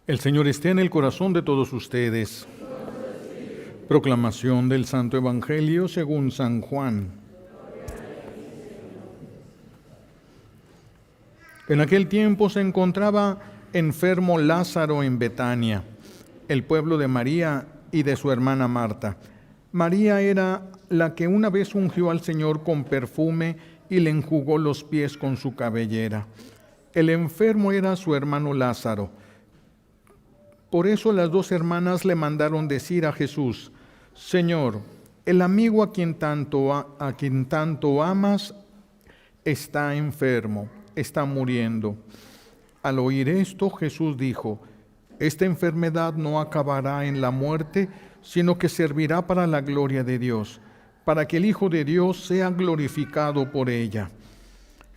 El Señor esté en el corazón de todos ustedes. Proclamación del Santo Evangelio según San Juan. En aquel tiempo se encontraba enfermo Lázaro en Betania, el pueblo de María y de su hermana Marta. María era la que una vez ungió al Señor con perfume y le enjugó los pies con su cabellera. El enfermo era su hermano Lázaro. Por eso las dos hermanas le mandaron decir a Jesús: Señor, el amigo a quien tanto amas está enfermo, está muriendo. Al oír esto, Jesús dijo: esta enfermedad no acabará en la muerte, sino que servirá para la gloria de Dios, para que el Hijo de Dios sea glorificado por ella.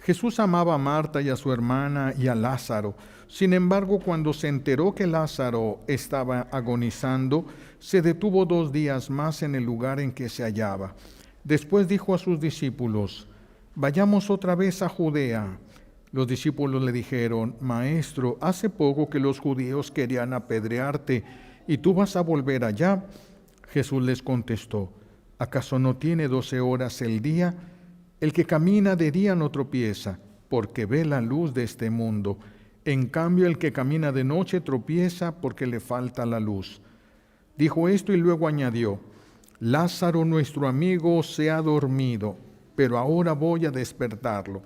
Jesús amaba a Marta y a su hermana y a Lázaro. Sin embargo, cuando se enteró que Lázaro estaba agonizando, se detuvo 2 días más en el lugar en que se hallaba. Después dijo a sus discípulos: vayamos otra vez a Judea. Los discípulos le dijeron: Maestro, hace poco que los judíos querían apedrearte, ¿y tú vas a volver allá? Jesús les contestó: ¿acaso no tiene 12 horas el día? El que camina de día no tropieza, porque ve la luz de este mundo. En cambio, el que camina de noche tropieza porque le falta la luz. Dijo esto y luego añadió: Lázaro, nuestro amigo, se ha dormido, pero ahora voy a despertarlo.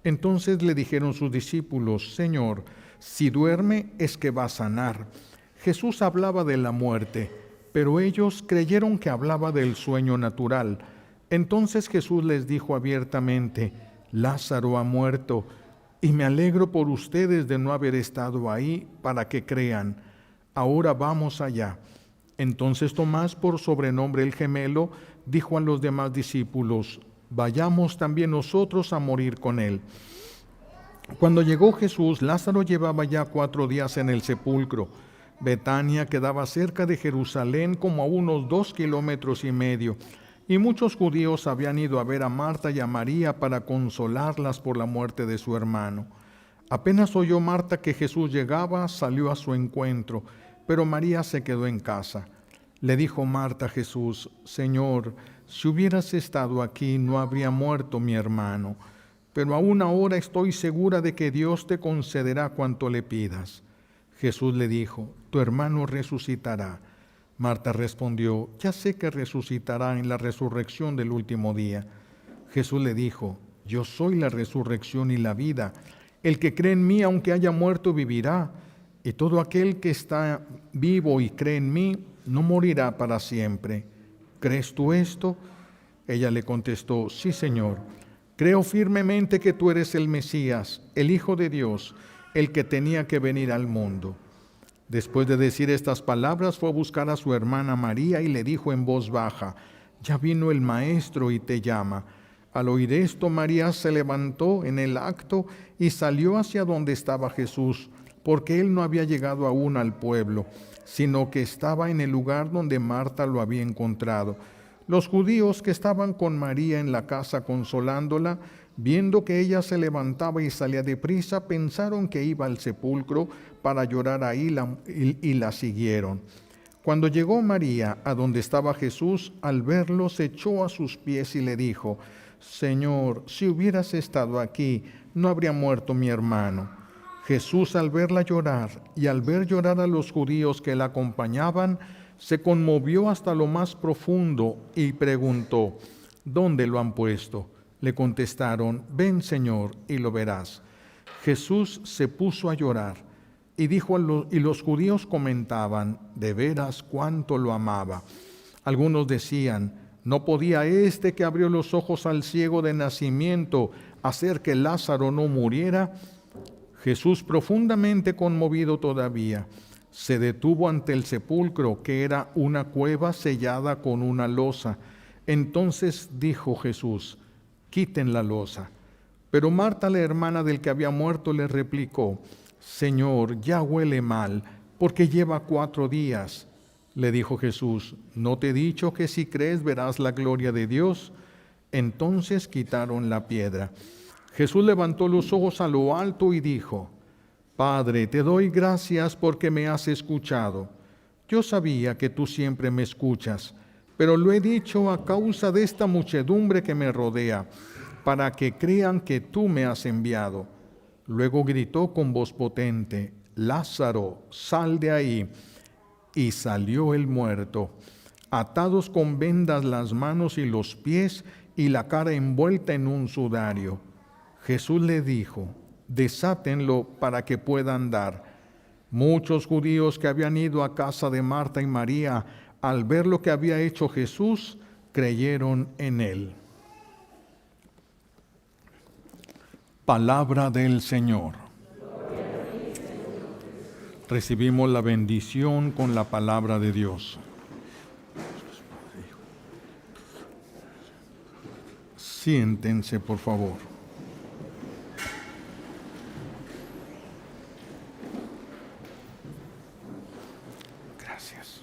Entonces le dijeron sus discípulos: Señor, si duerme es que va a sanar. Jesús hablaba de la muerte, pero ellos creyeron que hablaba del sueño natural. Entonces Jesús les dijo abiertamente: Lázaro ha muerto, y me alegro por ustedes de no haber estado ahí para que crean. Ahora vamos allá. Entonces Tomás, por sobrenombre el gemelo, dijo a los demás discípulos: vayamos también nosotros a morir con él. Cuando llegó Jesús, Lázaro llevaba ya 4 días en el sepulcro. Betania quedaba cerca de Jerusalén, como a unos 2,5 kilómetros, y muchos judíos habían ido a ver a Marta y a María para consolarlas por la muerte de su hermano. Apenas oyó Marta que Jesús llegaba, salió a su encuentro, pero María se quedó en casa. Le dijo Marta a Jesús: Señor, si hubieras estado aquí, no habría muerto mi hermano. Pero aún ahora estoy segura de que Dios te concederá cuanto le pidas. Jesús le dijo: tu hermano resucitará. Marta respondió: ya sé que resucitará en la resurrección del último día. Jesús le dijo: yo soy la resurrección y la vida. El que cree en mí, aunque haya muerto, vivirá. Y todo aquel que está vivo y cree en mí, no morirá para siempre. ¿Crees tú esto? Ella le contestó: sí, Señor. Creo firmemente que tú eres el Mesías, el Hijo de Dios, el que tenía que venir al mundo. Después de decir estas palabras, fue a buscar a su hermana María y le dijo en voz baja: ya vino el Maestro y te llama. Al oír esto, María se levantó en el acto y salió hacia donde estaba Jesús, porque él no había llegado aún al pueblo, sino que estaba en el lugar donde Marta lo había encontrado. Los judíos que estaban con María en la casa consolándola, viendo que ella se levantaba y salía deprisa, pensaron que iba al sepulcro para llorar ahí y la siguieron. Cuando llegó María a donde estaba Jesús, al verlo se echó a sus pies y le dijo: Señor, si hubieras estado aquí, no habría muerto mi hermano. Jesús, al verla llorar y al ver llorar a los judíos que la acompañaban, se conmovió hasta lo más profundo y preguntó: ¿dónde lo han puesto? Le contestaron: ven, Señor, y lo verás. Jesús se puso a llorar y y los judíos comentaban: de veras cuánto lo amaba. Algunos decían: ¿no podía este que abrió los ojos al ciego de nacimiento hacer que Lázaro no muriera? Jesús, profundamente conmovido todavía, se detuvo ante el sepulcro, que era una cueva sellada con una losa. Entonces dijo Jesús: quiten la losa. Pero Marta, la hermana del que había muerto, le replicó: Señor, ya huele mal, porque lleva 4 días. Le dijo Jesús: ¿no te he dicho que si crees verás la gloria de Dios? Entonces quitaron la piedra. Jesús levantó los ojos a lo alto y dijo: Padre, te doy gracias porque me has escuchado. Yo sabía que tú siempre me escuchas, pero lo he dicho a causa de esta muchedumbre que me rodea, para que crean que tú me has enviado. Luego gritó con voz potente: Lázaro, sal de ahí. Y salió el muerto, atados con vendas las manos y los pies y la cara envuelta en un sudario. Jesús le dijo: desátenlo para que pueda andar. Muchos judíos que habían ido a casa de Marta y María, al ver lo que había hecho Jesús, creyeron en él. Palabra del Señor. Recibimos la bendición con la palabra de Dios. Siéntense, por favor. Gracias.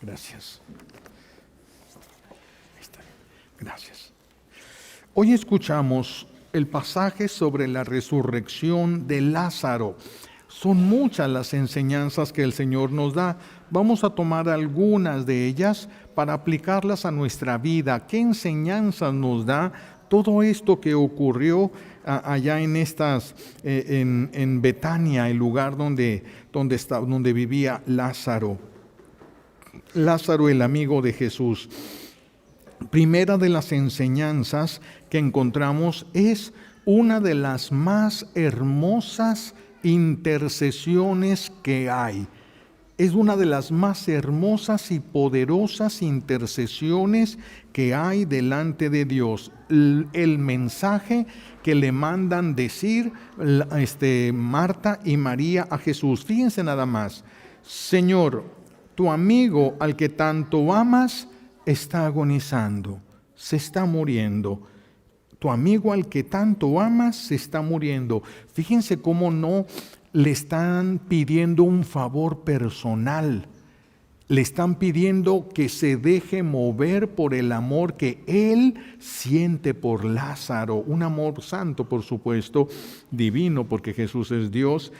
Gracias. Gracias. Hoy escuchamos el pasaje sobre la resurrección de Lázaro. Son muchas las enseñanzas que el Señor nos da. Vamos a tomar algunas de ellas para aplicarlas a nuestra vida. ¿Qué enseñanzas nos da todo esto que ocurrió allá en Betania, el lugar donde vivía Lázaro? Lázaro, el amigo de Jesús. Primera de las enseñanzas que encontramos es una de las más hermosas intercesiones que hay. Es una de las más hermosas y poderosas intercesiones que hay delante de Dios. El mensaje que le mandan decir Marta y María a Jesús. Fíjense nada más: Señor, tu amigo al que tanto amas está agonizando, se está muriendo. Tu amigo al que tanto amas se está muriendo. Fíjense cómo no le están pidiendo un favor personal. Le están pidiendo que se deje mover por el amor que él siente por Lázaro. Un amor santo, por supuesto, divino, porque Jesús es Dios.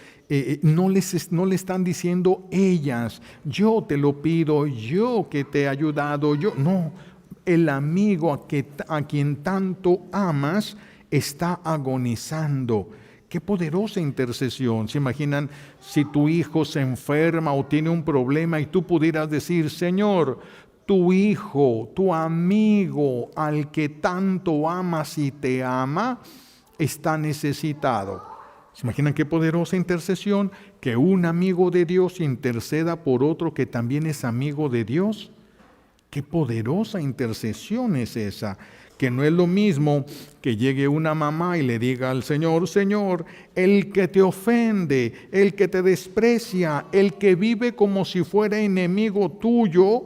No le están diciendo ellas: yo te lo pido, yo que te he ayudado, yo. No, el amigo a quien tanto amas está agonizando. Qué poderosa intercesión. ¿Se imaginan si tu hijo se enferma o tiene un problema y tú pudieras decir: Señor, tu hijo, tu amigo al que tanto amas y te ama, está necesitado? ¿Se imaginan qué poderosa intercesión? Que un amigo de Dios interceda por otro que también es amigo de Dios. Qué poderosa intercesión es esa. Que no es lo mismo que llegue una mamá y le diga al Señor: Señor, el que te ofende, el que te desprecia, el que vive como si fuera enemigo tuyo,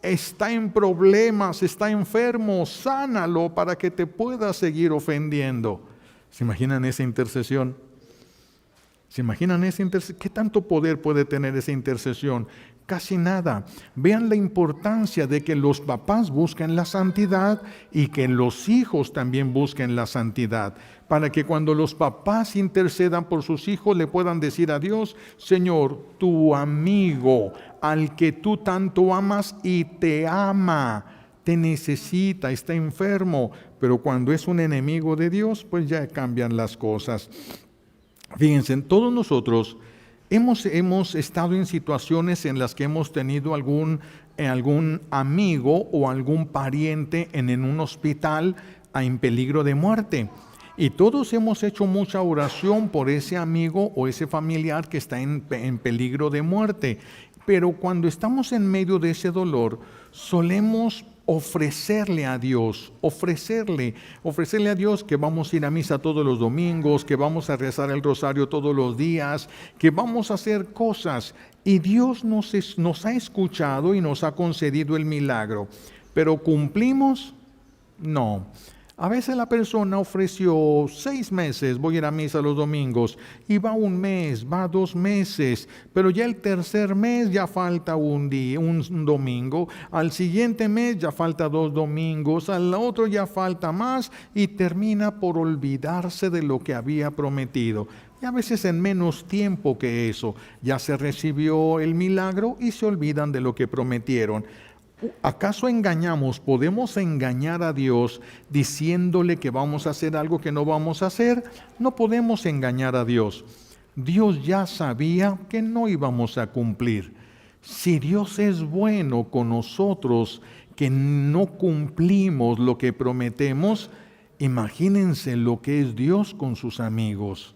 está en problemas, está enfermo, sánalo para que te pueda seguir ofendiendo. ¿Se imaginan esa intercesión? ¿Se imaginan esa intercesión? ¿Qué tanto poder puede tener esa intercesión? Casi nada. Vean la importancia de que los papás busquen la santidad y que los hijos también busquen la santidad, para que cuando los papás intercedan por sus hijos le puedan decir a Dios: Señor, tu amigo al que tú tanto amas y te ama, te necesita, está enfermo. Pero cuando es un enemigo de Dios, pues ya cambian las cosas. Fíjense, todos nosotros hemos estado en situaciones en las que hemos tenido algún amigo o algún pariente en un hospital en peligro de muerte. Y todos hemos hecho mucha oración por ese amigo o ese familiar que está en peligro de muerte. Pero cuando estamos en medio de ese dolor, solemos ofrecerle a Dios a Dios que vamos a ir a misa todos los domingos, que vamos a rezar el rosario todos los días, que vamos a hacer cosas. Y Dios nos ha escuchado y nos ha concedido el milagro. ¿Pero cumplimos? No. A veces la persona ofreció 6 meses, voy a ir a misa los domingos, y va 1 mes, va 2 meses, pero ya el tercer mes ya falta un día, un domingo, al siguiente mes ya falta 2 domingos, al otro ya falta más y termina por olvidarse de lo que había prometido. Y a veces en menos tiempo que eso, ya se recibió el milagro y se olvidan de lo que prometieron. ¿Acaso podemos engañar a Dios diciéndole que vamos a hacer algo que no vamos a hacer? No podemos engañar a Dios. Dios ya sabía que no íbamos a cumplir. Si Dios es bueno con nosotros, que no cumplimos lo que prometemos, imagínense lo que es Dios con sus amigos.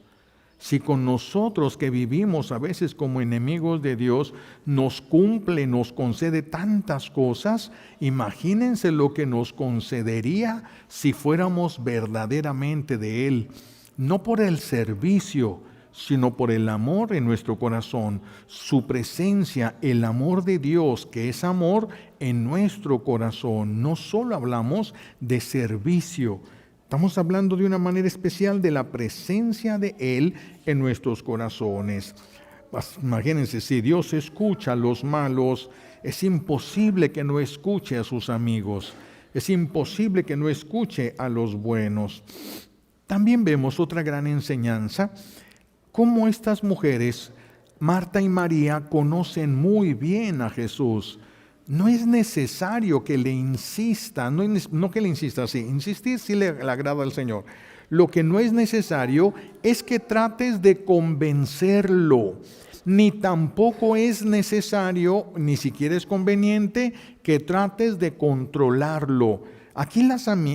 Si con nosotros que vivimos a veces como enemigos de Dios, nos cumple, nos concede tantas cosas, imagínense lo que nos concedería si fuéramos verdaderamente de Él, no por el servicio, sino por el amor en nuestro corazón, su presencia, el amor de Dios, que es amor en nuestro corazón. No solo hablamos de servicio, estamos hablando de una manera especial de la presencia de Él en nuestros corazones. Imagínense, si Dios escucha a los malos, es imposible que no escuche a sus amigos. Es imposible que no escuche a los buenos. También vemos otra gran enseñanza, cómo estas mujeres, Marta y María, conocen muy bien a Jesús. No es necesario que le insista, no que le insista, sí, insistir sí le agrada al Señor. Lo que no es necesario es que trates de convencerlo, ni tampoco es necesario, ni siquiera es conveniente que trates de controlarlo. Aquí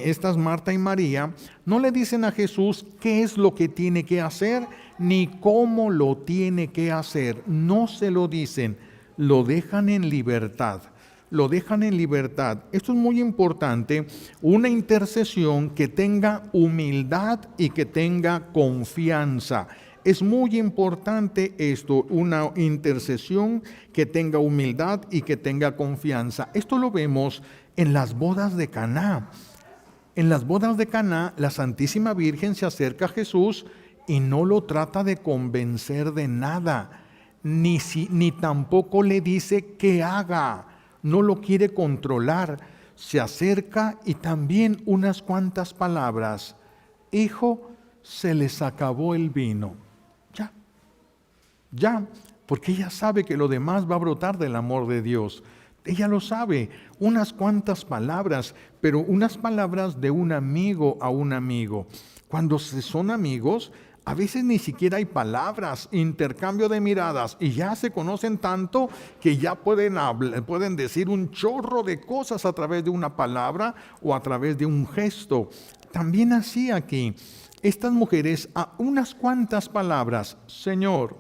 estas Marta y María no le dicen a Jesús qué es lo que tiene que hacer, ni cómo lo tiene que hacer. No se lo dicen, lo dejan en libertad. Lo dejan en libertad. Esto es muy importante, una intercesión que tenga humildad y que tenga confianza. Es muy importante esto, una intercesión que tenga humildad y que tenga confianza. Esto lo vemos en las bodas de Caná. En las bodas de Caná, la Santísima Virgen se acerca a Jesús y no lo trata de convencer de nada, ni tampoco le dice que haga. No lo quiere controlar, se acerca y también unas cuantas palabras. Hijo, se les acabó el vino. Ya, porque ella sabe que lo demás va a brotar del amor de Dios. Ella lo sabe, unas cuantas palabras, pero unas palabras de un amigo a un amigo. Cuando son amigos, a veces ni siquiera hay palabras, intercambio de miradas y ya se conocen tanto que ya pueden decir un chorro de cosas a través de una palabra o a través de un gesto. También así aquí, estas mujeres a unas cuantas palabras, Señor,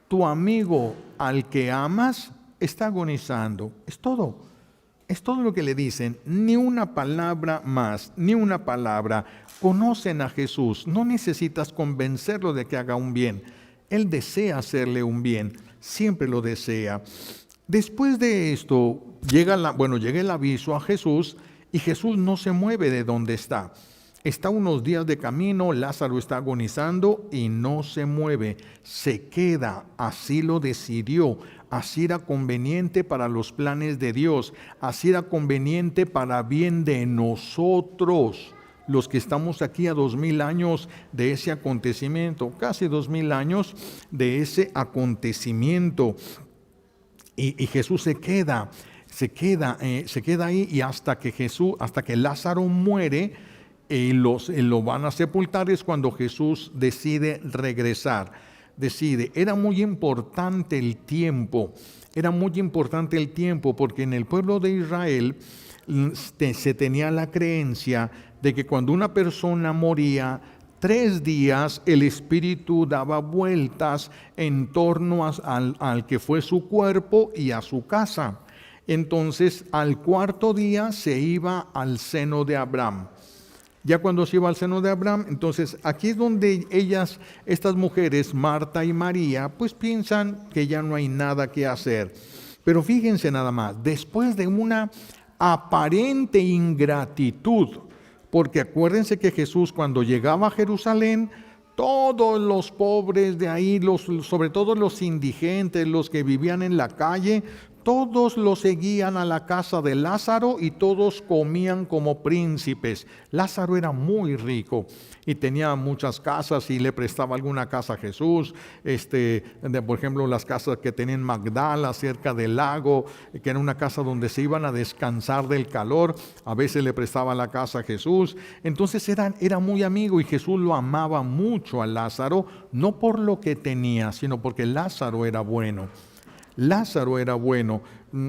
tu amigo al que amas está agonizando. Es todo lo que le dicen, ni una palabra más, ni una palabra. Conocen a Jesús, no necesitas convencerlo de que haga un bien. Él desea hacerle un bien, siempre lo desea. Después de esto, llega el aviso a Jesús y Jesús no se mueve de donde está. Está unos días de camino, Lázaro está agonizando y no se mueve, se queda, así lo decidió. Así era conveniente para los planes de Dios, así era conveniente para bien de nosotros, los que estamos aquí a 2000 años de ese acontecimiento, casi 2000 años de ese acontecimiento. Y Jesús se queda ahí y hasta que Lázaro muere, lo van a sepultar, es cuando Jesús decide regresar. Era muy importante el tiempo, porque en el pueblo de Israel se tenía la creencia de que cuando una persona moría, 3 días el espíritu daba vueltas en torno al que fue su cuerpo y a su casa. Entonces, al 4.º día se iba al seno de Abraham. Ya cuando se iba al seno de Abraham, entonces aquí es donde estas mujeres, Marta y María, pues piensan que ya no hay nada que hacer. Pero fíjense nada más, después de una aparente ingratitud, porque acuérdense que Jesús cuando llegaba a Jerusalén, todos los pobres de ahí, sobre todo los indigentes, los que vivían en la calle, todos lo seguían a la casa de Lázaro y todos comían como príncipes. Lázaro era muy rico y tenía muchas casas y le prestaba alguna casa a Jesús. Por ejemplo, las casas que tenía en Magdala, cerca del lago, que era una casa donde se iban a descansar del calor. A veces le prestaba la casa a Jesús. Entonces era muy amigo y Jesús lo amaba mucho a Lázaro, no por lo que tenía, sino porque Lázaro era bueno. Lázaro era bueno,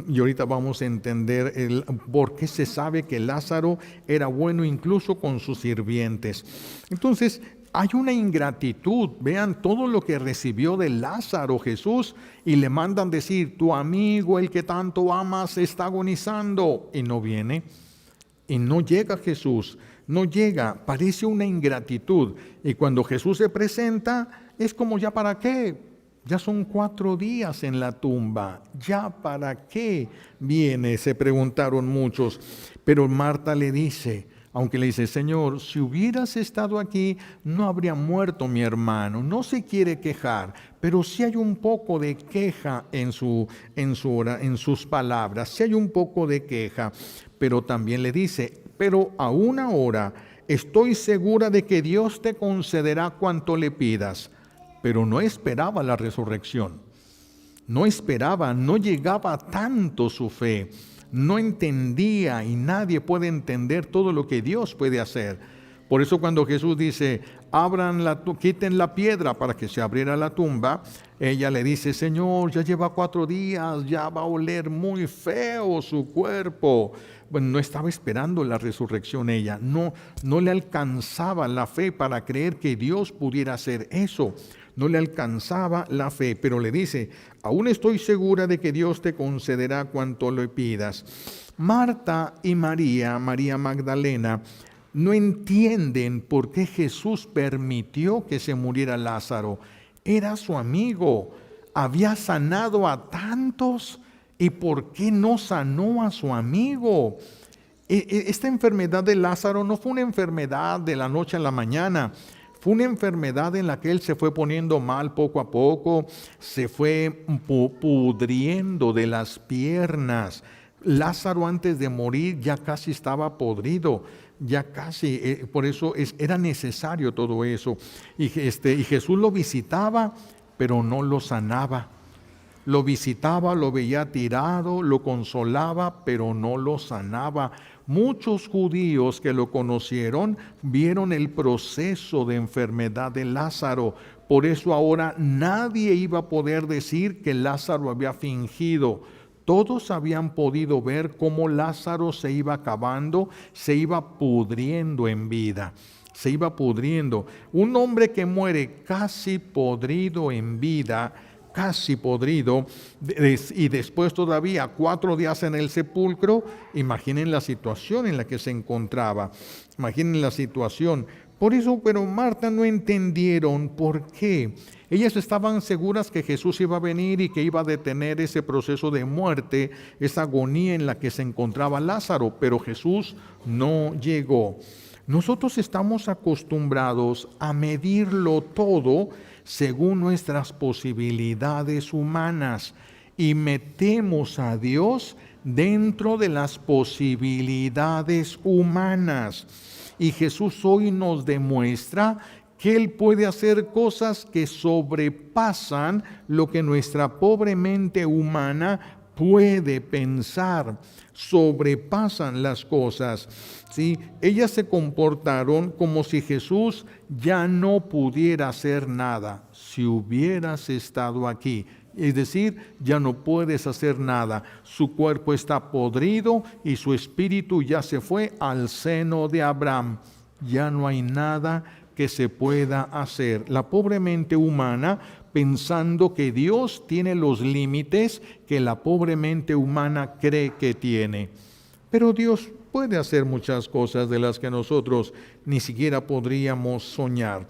y ahorita vamos a entender por qué se sabe que Lázaro era bueno incluso con sus sirvientes. Entonces, hay una ingratitud. Vean todo lo que recibió de Lázaro Jesús y le mandan decir, tu amigo, el que tanto amas, está agonizando, y no viene. Y no llega Jesús, no llega, parece una ingratitud. Y cuando Jesús se presenta, es como, ¿ya para qué? Ya son 4 días en la tumba, ¿ya para qué viene? Se preguntaron muchos. Pero Marta le dice, aunque le dice, Señor, si hubieras estado aquí, no habría muerto mi hermano. No se quiere quejar, pero sí hay un poco de queja en sus palabras, sí hay un poco de queja. Pero también le dice, pero aún ahora estoy segura de que Dios te concederá cuanto le pidas. Pero no esperaba la resurrección, no esperaba, no llegaba tanto su fe, no entendía, y nadie puede entender todo lo que Dios puede hacer. Por eso cuando Jesús dice, quiten la piedra para que se abriera la tumba, ella le dice, Señor, ya lleva 4 días, ya va a oler muy feo su cuerpo. Bueno, no estaba esperando la resurrección ella, no le alcanzaba la fe para creer que Dios pudiera hacer eso. No le alcanzaba la fe, pero le dice, aún estoy segura de que Dios te concederá cuanto le pidas. Marta y María Magdalena, no entienden por qué Jesús permitió que se muriera Lázaro. Era su amigo, había sanado a tantos, ¿y por qué no sanó a su amigo? Esta enfermedad de Lázaro no fue una enfermedad de la noche a la mañana. Fue una enfermedad en la que él se fue poniendo mal poco a poco, se fue pudriendo de las piernas. Lázaro antes de morir ya casi estaba podrido, ya casi, por eso era necesario todo eso. Y Jesús lo visitaba, pero no lo sanaba. Lo visitaba, lo veía tirado, lo consolaba, pero no lo sanaba. Muchos judíos que lo conocieron vieron el proceso de enfermedad de Lázaro. Por eso ahora nadie iba a poder decir que Lázaro había fingido. Todos habían podido ver cómo Lázaro se iba acabando, se iba pudriendo en vida. Se iba pudriendo. Un hombre que muere casi podrido en vida, casi podrido, y después todavía 4 días en el sepulcro. Imaginen la situación en la que se encontraba, imaginen la situación. Por eso, pero Marta no entendieron por qué. Ellas estaban seguras que Jesús iba a venir y que iba a detener ese proceso de muerte, esa agonía en la que se encontraba Lázaro, pero Jesús no llegó. Nosotros estamos acostumbrados a medirlo todo según nuestras posibilidades humanas y metemos a Dios dentro de las posibilidades humanas. Y Jesús hoy nos demuestra que Él puede hacer cosas que sobrepasan lo que nuestra pobre mente humana puede pensar, sobrepasan las cosas. ¿Sí? Ellas se comportaron como si Jesús ya no pudiera hacer nada. Si hubieras estado aquí, es decir, ya no puedes hacer nada. Su cuerpo está podrido y su espíritu ya se fue al seno de Abraham. Ya no hay nada que se pueda hacer. La pobre mente humana, pensando que Dios tiene los límites que la pobre mente humana cree que tiene. Pero Dios puede hacer muchas cosas de las que nosotros ni siquiera podríamos soñar.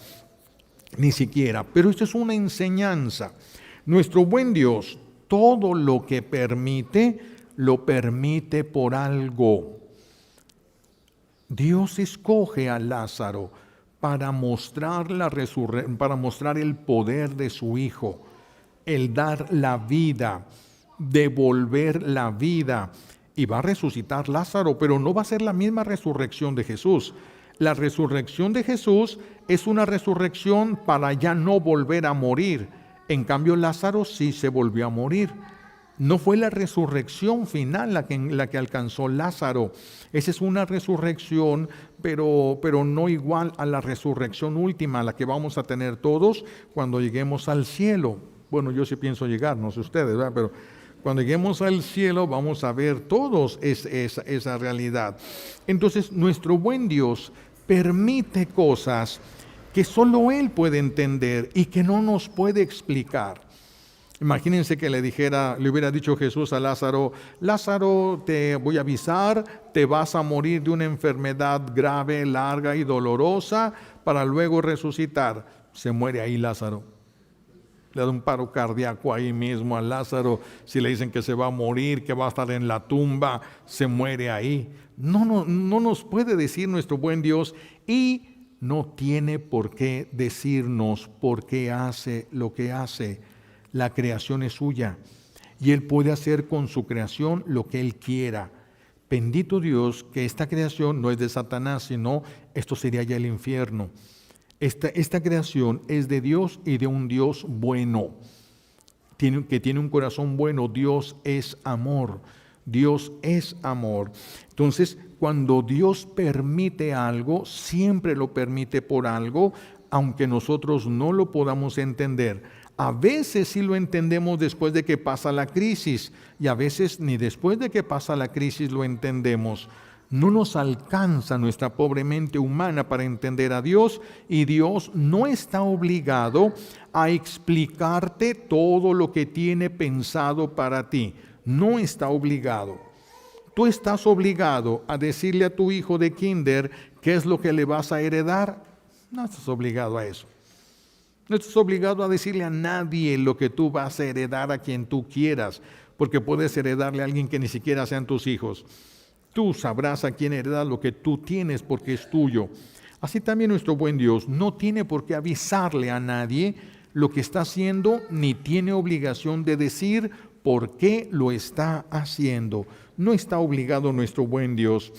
Ni siquiera. Pero esto es una enseñanza. Nuestro buen Dios, todo lo que permite, lo permite por algo. Dios escoge a Lázaro para mostrar para mostrar el poder de su Hijo, el dar la vida, devolver la vida. Y va a resucitar Lázaro, pero no va a ser la misma resurrección de Jesús. La resurrección de Jesús es una resurrección para ya no volver a morir. En cambio, Lázaro sí se volvió a morir. No fue la resurrección final la que alcanzó Lázaro. Esa es una resurrección, pero no igual a la resurrección última, la que vamos a tener todos cuando lleguemos al cielo. Bueno, yo sí pienso llegar, no sé ustedes, ¿verdad? Pero cuando lleguemos al cielo vamos a ver todos esa realidad. Entonces, nuestro buen Dios permite cosas que solo Él puede entender y que no nos puede explicar. Imagínense que le hubiera dicho Jesús a Lázaro: Lázaro, te voy a avisar, te vas a morir de una enfermedad grave, larga y dolorosa, para luego resucitar. Se muere ahí Lázaro. Le da un paro cardíaco ahí mismo a Lázaro. Si le dicen que se va a morir, que va a estar en la tumba, se muere ahí. No nos puede decir nuestro buen Dios, y no tiene por qué decirnos por qué hace lo que hace. La creación es suya y Él puede hacer con su creación lo que Él quiera. Bendito Dios que esta creación no es de Satanás, sino esto sería ya el infierno. Esta creación es de Dios y de un Dios bueno, que tiene un corazón bueno. Dios es amor. Dios es amor. Entonces, cuando Dios permite algo, siempre lo permite por algo, aunque nosotros no lo podamos entender. A veces sí lo entendemos después de que pasa la crisis, y a veces ni después de que pasa la crisis lo entendemos. No nos alcanza nuestra pobre mente humana para entender a Dios, y Dios no está obligado a explicarte todo lo que tiene pensado para ti. No está obligado. Tú estás obligado a decirle a tu hijo de kinder qué es lo que le vas a heredar. No estás obligado a eso. No estás obligado a decirle a nadie lo que tú vas a heredar a quien tú quieras, porque puedes heredarle a alguien que ni siquiera sean tus hijos. Tú sabrás a quién heredar lo que tú tienes porque es tuyo. Así también nuestro buen Dios no tiene por qué avisarle a nadie lo que está haciendo, ni tiene obligación de decir por qué lo está haciendo. No está obligado nuestro buen Dios,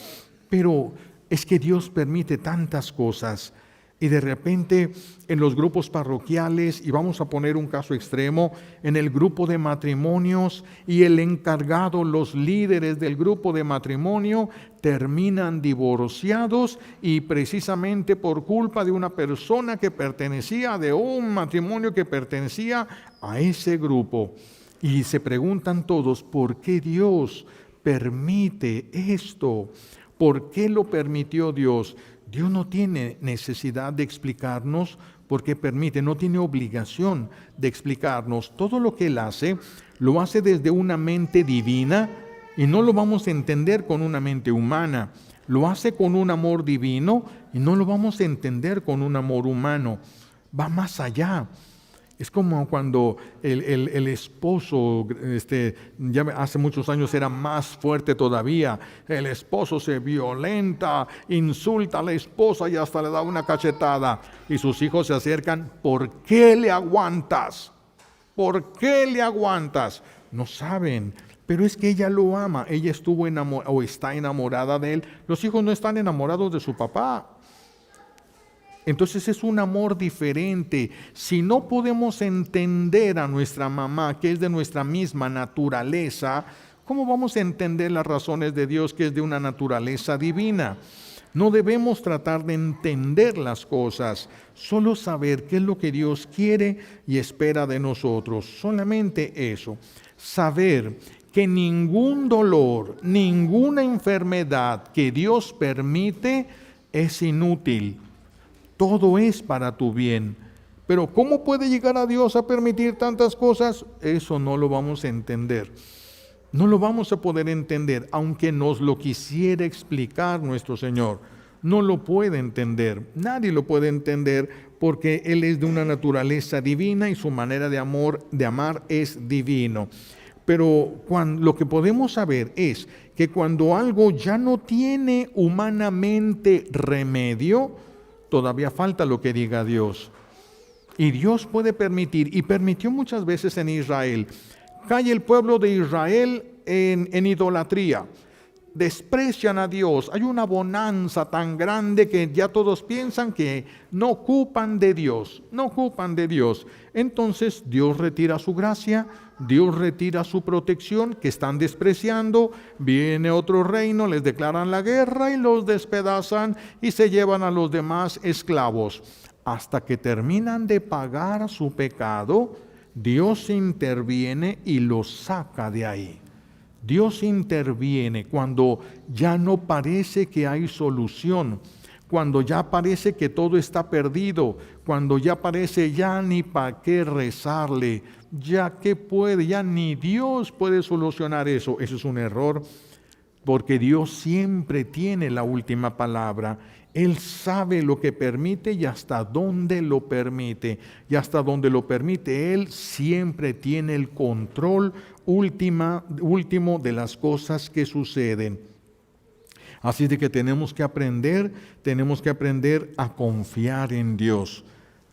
pero es que Dios permite tantas cosas. Y de repente en los grupos parroquiales, y vamos a poner un caso extremo, en el grupo de matrimonios, y el encargado, los líderes del grupo de matrimonio terminan divorciados, y precisamente por culpa de una persona que pertenecía, de un matrimonio que pertenecía a ese grupo. Y se preguntan todos, ¿por qué Dios permite esto? ¿Por qué lo permitió Dios? Dios no tiene necesidad de explicarnos por qué permite, no tiene obligación de explicarnos. Todo lo que Él hace, lo hace desde una mente divina, y no lo vamos a entender con una mente humana. Lo hace con un amor divino y no lo vamos a entender con un amor humano. Va más allá. Es como cuando el esposo, ya hace muchos años era más fuerte todavía. El esposo se violenta, insulta a la esposa y hasta le da una cachetada. Y sus hijos se acercan: ¿por qué le aguantas? ¿Por qué le aguantas? No saben, pero es que ella lo ama. Ella estuvo o está enamorada de él. Los hijos no están enamorados de su papá. Entonces es un amor diferente. Si no podemos entender a nuestra mamá, que es de nuestra misma naturaleza, ¿cómo vamos a entender las razones de Dios, que es de una naturaleza divina? No debemos tratar de entender las cosas, solo saber qué es lo que Dios quiere y espera de nosotros. Solamente eso. Saber que ningún dolor, ninguna enfermedad que Dios permite es inútil. Todo es para tu bien. Pero ¿cómo puede llegar a Dios a permitir tantas cosas? Eso no lo vamos a entender. No lo vamos a poder entender, aunque nos lo quisiera explicar nuestro Señor. No lo puede entender. Nadie lo puede entender, porque Él es de una naturaleza divina y su manera de amar es divino. Pero lo que podemos saber es que cuando algo ya no tiene humanamente remedio, todavía falta lo que diga Dios. Y Dios puede permitir, y permitió muchas veces en Israel, cae el pueblo de Israel en idolatría. Desprecian a Dios, hay una bonanza tan grande que ya todos piensan que no ocupan de Dios, no ocupan de Dios. Entonces Dios retira su gracia, Dios retira su protección, que están despreciando, viene otro reino, les declaran la guerra y los despedazan y se llevan a los demás esclavos. Hasta que terminan de pagar su pecado, Dios interviene y los saca de ahí. Dios interviene cuando ya no parece que hay solución, cuando ya parece que todo está perdido, cuando ya parece ya ni para qué rezarle, ya que puede, ya ni Dios puede solucionar eso. Eso es un error, porque Dios siempre tiene la última palabra. Él sabe lo que permite y hasta dónde lo permite. Y hasta donde lo permite, Él siempre tiene el control último de las cosas que suceden. Así de que tenemos que aprender a confiar en Dios.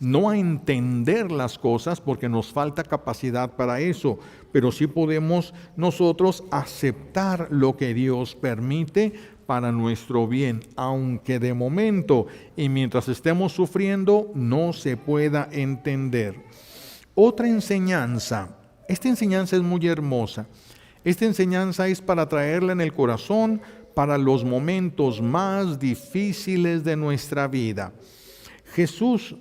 No a entender las cosas porque nos falta capacidad para eso, pero sí podemos nosotros aceptar lo que Dios permite para nuestro bien, aunque de momento y mientras estemos sufriendo no se pueda entender. Otra enseñanza, esta enseñanza es muy hermosa. Esta enseñanza es para traerla en el corazón para los momentos más difíciles de nuestra vida. Jesús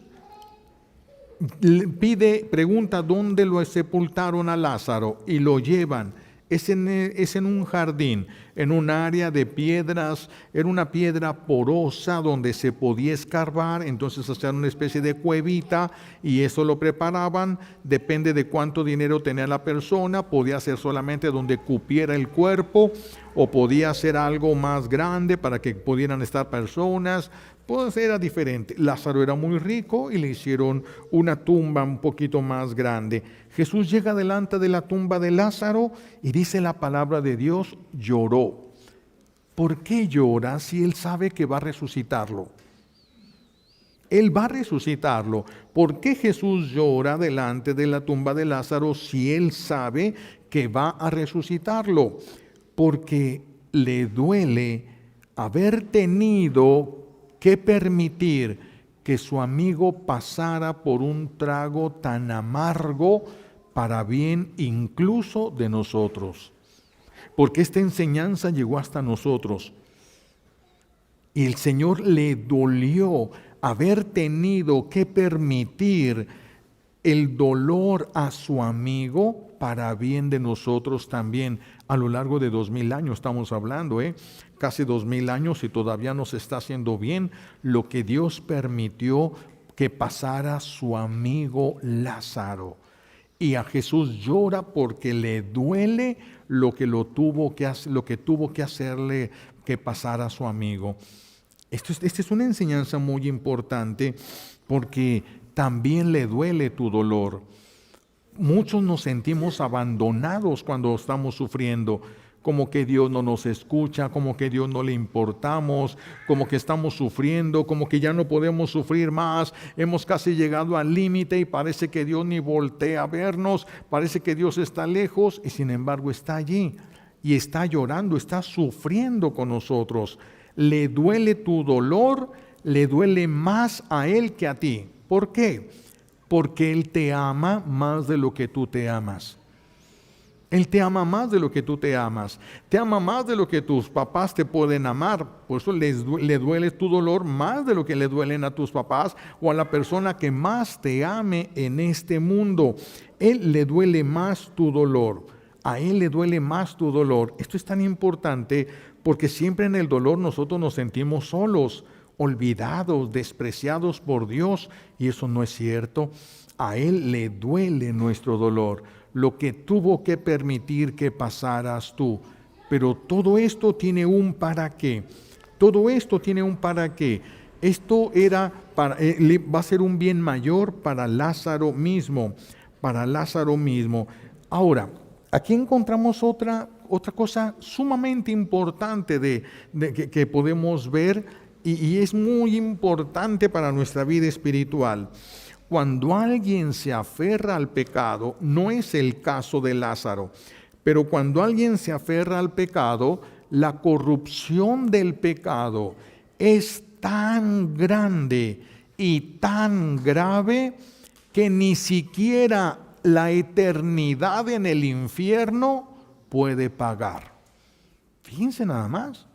pregunta dónde lo sepultaron a Lázaro y lo llevan. Es en un jardín, en un área de piedras, era una piedra porosa donde se podía escarbar, entonces hacían una especie de cuevita y eso lo preparaban, depende de cuánto dinero tenía la persona, podía ser solamente donde cupiera el cuerpo o podía ser algo más grande para que pudieran estar personas, pues era diferente. Lázaro era muy rico y le hicieron una tumba un poquito más grande. Jesús llega delante de la tumba de Lázaro y dice la palabra de Dios, lloró. ¿Por qué llora si él sabe que va a resucitarlo? Él va a resucitarlo. ¿Por qué Jesús llora delante de la tumba de Lázaro si él sabe que va a resucitarlo? Porque le duele haber tenido que permitir que su amigo pasara por un trago tan amargo para bien incluso de nosotros. Porque esta enseñanza llegó hasta nosotros. Y el Señor le dolió haber tenido que permitir el dolor a su amigo para bien de nosotros también. A lo largo de 2000 años estamos hablando, casi 2000 años y todavía nos está haciendo bien lo que Dios permitió que pasara su amigo Lázaro. Y a Jesús llora porque le duele lo que tuvo que hacerle que pasara a su amigo. Esta es una enseñanza muy importante porque también le duele tu dolor. Muchos nos sentimos abandonados cuando estamos sufriendo, como que Dios no nos escucha, como que Dios no le importamos, como que estamos sufriendo, como que ya no podemos sufrir más, hemos casi llegado al límite y parece que Dios ni voltea a vernos, parece que Dios está lejos y sin embargo está allí y está llorando, está sufriendo con nosotros. Le duele tu dolor, le duele más a Él que a ti. ¿Por qué? Porque Él te ama más de lo que tú te amas. Él te ama más de lo que tú te amas. Te ama más de lo que tus papás te pueden amar. Por eso le duele tu dolor más de lo que le duelen a tus papás o a la persona que más te ame en este mundo. Él le duele más tu dolor. A Él le duele más tu dolor. Esto es tan importante porque siempre en el dolor nosotros nos sentimos solos, olvidados, despreciados por Dios, y eso no es cierto. A Él le duele nuestro dolor, lo que tuvo que permitir que pasaras tú. Pero todo esto tiene un para qué. Todo esto tiene un para qué. Esto va a ser un bien mayor para Lázaro mismo. Para Lázaro mismo. Ahora, Aquí encontramos otra cosa sumamente importante que podemos ver y es muy importante para nuestra vida espiritual. Cuando alguien se aferra al pecado, no es el caso de Lázaro, pero cuando alguien se aferra al pecado, la corrupción del pecado es tan grande y tan grave que ni siquiera la eternidad en el infierno puede pagar. Fíjense nada más.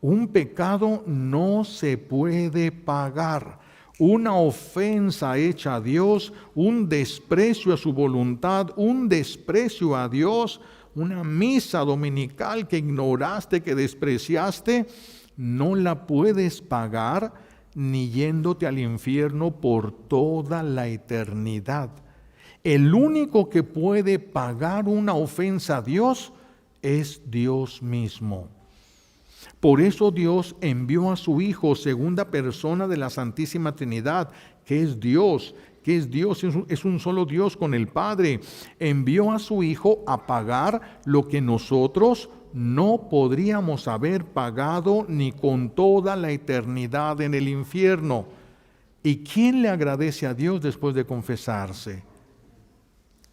Un pecado no se puede pagar. Una ofensa hecha a Dios, un desprecio a su voluntad, un desprecio a Dios, una misa dominical que ignoraste, que despreciaste, no la puedes pagar ni yéndote al infierno por toda la eternidad. El único que puede pagar una ofensa a Dios es Dios mismo. Por eso Dios envió a su Hijo, segunda persona de la Santísima Trinidad, que es Dios, es un solo Dios con el Padre. Envió a su Hijo a pagar lo que nosotros no podríamos haber pagado ni con toda la eternidad en el infierno. ¿Y quién le agradece a Dios después de confesarse?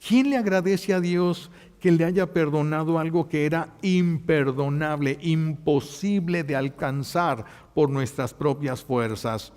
¿Quién le agradece a Dios que le haya perdonado algo que era imperdonable, imposible de alcanzar por nuestras propias fuerzas?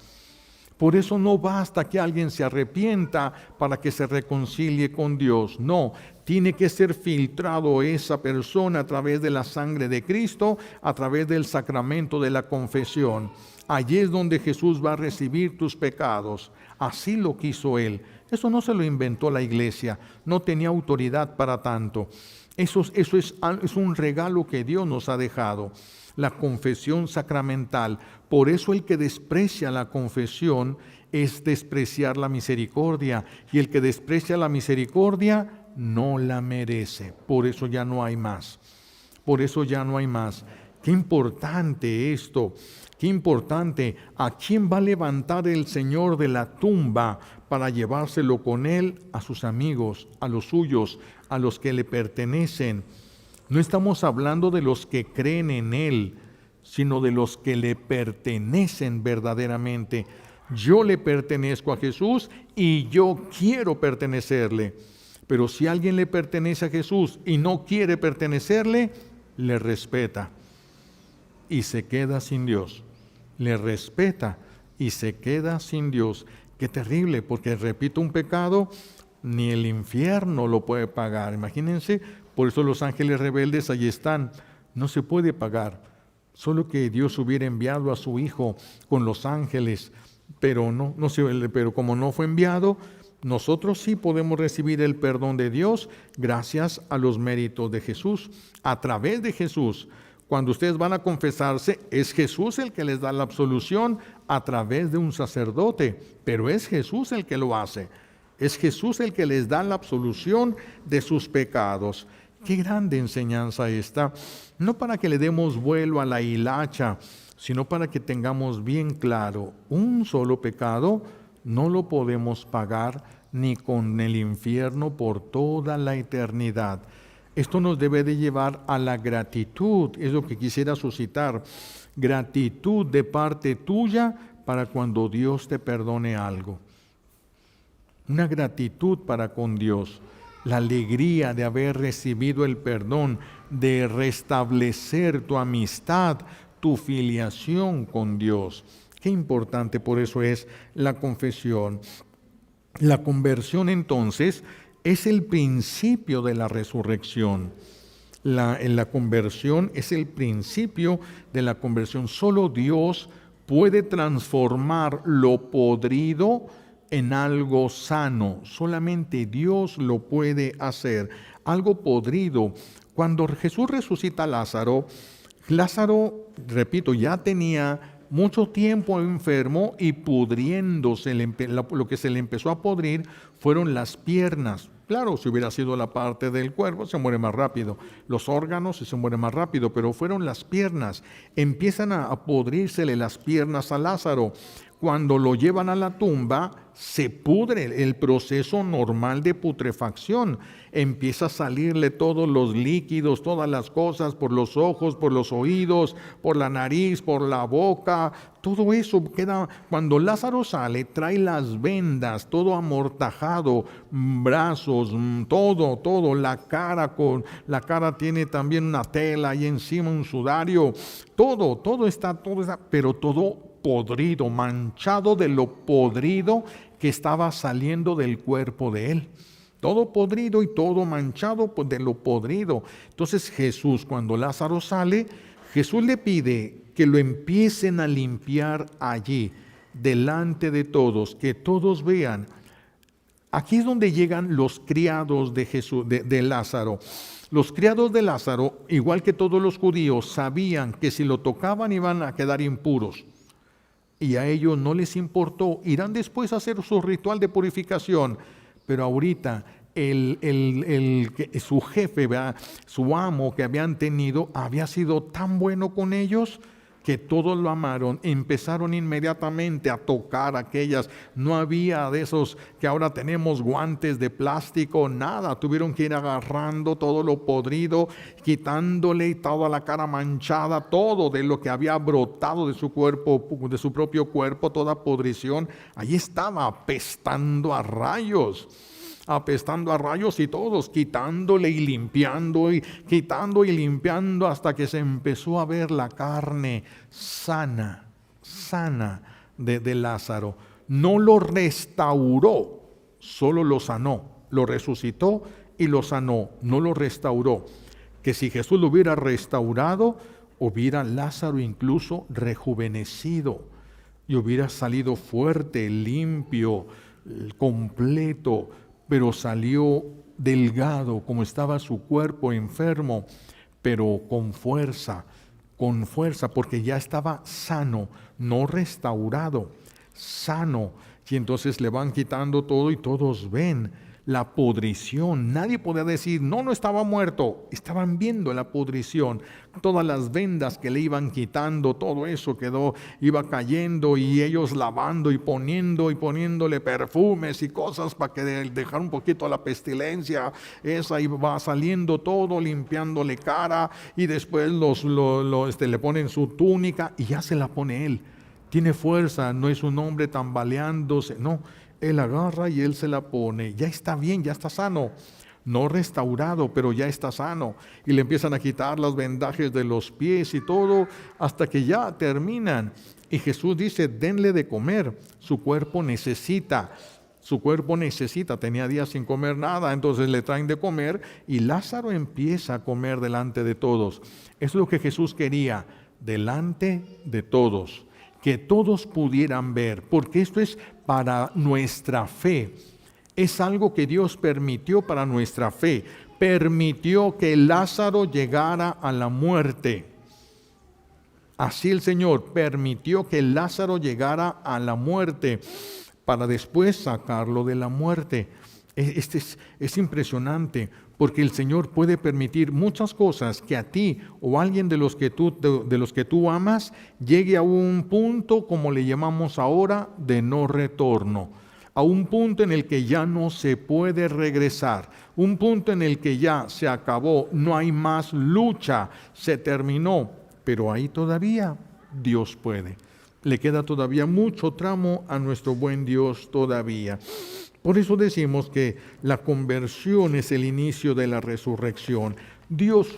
Por eso no basta que alguien se arrepienta para que se reconcilie con Dios. No, tiene que ser filtrado esa persona a través de la sangre de Cristo, a través del sacramento de la confesión. Allí es donde Jesús va a recibir tus pecados. Así lo quiso Él. Eso no se lo inventó la iglesia, no tenía autoridad para tanto. Eso es un regalo que Dios nos ha dejado, la confesión sacramental. Por eso el que desprecia la confesión es despreciar la misericordia, y el que desprecia la misericordia no la merece. Por eso ya no hay más. Por eso ya no hay más. Qué importante esto. Qué importante. ¿A quién va a levantar el Señor de la tumba para llevárselo con Él? A sus amigos, a los suyos, a los que le pertenecen. No estamos hablando de los que creen en Él, sino de los que le pertenecen verdaderamente. Yo le pertenezco a Jesús y yo quiero pertenecerle. Pero si alguien le pertenece a Jesús y no quiere pertenecerle, le respeta y se queda sin Dios. Le respeta y se queda sin Dios. Qué terrible, porque repito, un pecado ni el infierno lo puede pagar. Imagínense, por eso los ángeles rebeldes allí están. No se puede pagar. Solo que Dios hubiera enviado a su Hijo con los ángeles, pero pero como no fue enviado, nosotros sí podemos recibir el perdón de Dios gracias a los méritos de Jesús, a través de Jesús. Cuando ustedes van a confesarse, es Jesús el que les da la absolución a través de un sacerdote, pero es Jesús el que lo hace. Es Jesús el que les da la absolución de sus pecados. Qué grande enseñanza esta, no para que le demos vuelo a la hilacha, sino para que tengamos bien claro, un solo pecado no lo podemos pagar ni con el infierno por toda la eternidad. Esto nos debe de llevar a la gratitud, es lo que quisiera suscitar, gratitud de parte tuya para cuando Dios te perdone algo. Una gratitud para con Dios, la alegría de haber recibido el perdón, de restablecer tu amistad, tu filiación con Dios. Qué importante por eso es la confesión. La conversión entonces es el principio de la resurrección. La conversión es el principio de la conversión. Solo Dios puede transformar lo podrido en algo sano. Solamente Dios lo puede hacer. Algo podrido. Cuando Jesús resucita a Lázaro, repito, ya tenía mucho tiempo enfermo y pudriéndose. Lo que se le empezó a podrir fueron las piernas. Claro, si hubiera sido la parte del cuerpo, se muere más rápido. Los órganos se mueren más rápido, pero fueron las piernas. Empiezan a podrírsele las piernas a Lázaro. cuando lo llevan a la tumba, se pudre, el proceso normal de putrefacción. Empieza a salirle todos los líquidos, todas las cosas, por los ojos, por los oídos, por la nariz, por la boca. Todo eso queda, cuando Lázaro sale, trae las vendas, todo amortajado, brazos, todo, la cara tiene también una tela y encima un sudario, todo está, pero todo podrido, manchado de lo podrido que estaba saliendo del cuerpo de él. Todo podrido y todo manchado de lo podrido. Entonces Jesús, cuando Lázaro sale, Jesús le pide que lo empiecen a limpiar allí, delante de todos, que todos vean. Aquí es donde llegan los criados de Jesús, de Lázaro. Los criados de Lázaro, igual que todos los judíos, sabían que si lo tocaban iban a quedar impuros. Y a ellos no les importó, irán después a hacer su ritual de purificación, pero ahorita su jefe, su amo que habían tenido, había sido tan bueno con ellos que todos lo amaron, empezaron inmediatamente a tocar aquellas, no había de esos que ahora tenemos guantes de plástico, nada, tuvieron que ir agarrando todo lo podrido, quitándole toda la cara manchada, todo de lo que había brotado de su cuerpo, de su propio cuerpo, toda podrición, ahí estaba apestando a rayos y todos quitándole y limpiando y quitando y limpiando hasta que se empezó a ver la carne sana de Lázaro. No lo restauró, solo lo sanó, lo resucitó y lo sanó, no lo restauró. Que si Jesús lo hubiera restaurado, hubiera Lázaro incluso rejuvenecido y hubiera salido fuerte, limpio, completo, pero salió delgado como estaba su cuerpo, enfermo, pero con fuerza, porque ya estaba sano, no restaurado, sano. Y entonces le van quitando todo y todos ven la podrición. Nadie podía decir, no estaba muerto. Estaban viendo la podrición. Todas las vendas que le iban quitando, todo eso iba cayendo y ellos lavando y poniéndole perfumes y cosas para que dejar un poquito la pestilencia. Esa iba saliendo todo, limpiándole cara y después le ponen su túnica y ya se la pone él. Tiene fuerza, no es un hombre tambaleándose, no. Él agarra y él se la pone, ya está bien, ya está sano, no restaurado, pero ya está sano. Y le empiezan a quitar los vendajes de los pies y todo, hasta que ya terminan. Y Jesús dice, denle de comer, su cuerpo necesita, tenía días sin comer nada, entonces le traen de comer y Lázaro empieza a comer delante de todos. Eso es lo que Jesús quería, delante de todos. Que todos pudieran ver, porque esto es para nuestra fe. Es algo que Dios permitió para nuestra fe. Permitió que Lázaro llegara a la muerte. Así el Señor permitió que Lázaro llegara a la muerte para después sacarlo de la muerte. Es impresionante, porque el Señor puede permitir muchas cosas que a ti o a alguien de los que tú amas llegue a un punto, como le llamamos ahora, de no retorno, a un punto en el que ya no se puede regresar, un punto en el que ya se acabó, no hay más lucha, se terminó, pero ahí todavía Dios puede. Le queda todavía mucho tramo a nuestro buen Dios todavía. Por eso decimos que la conversión es el inicio de la resurrección. Dios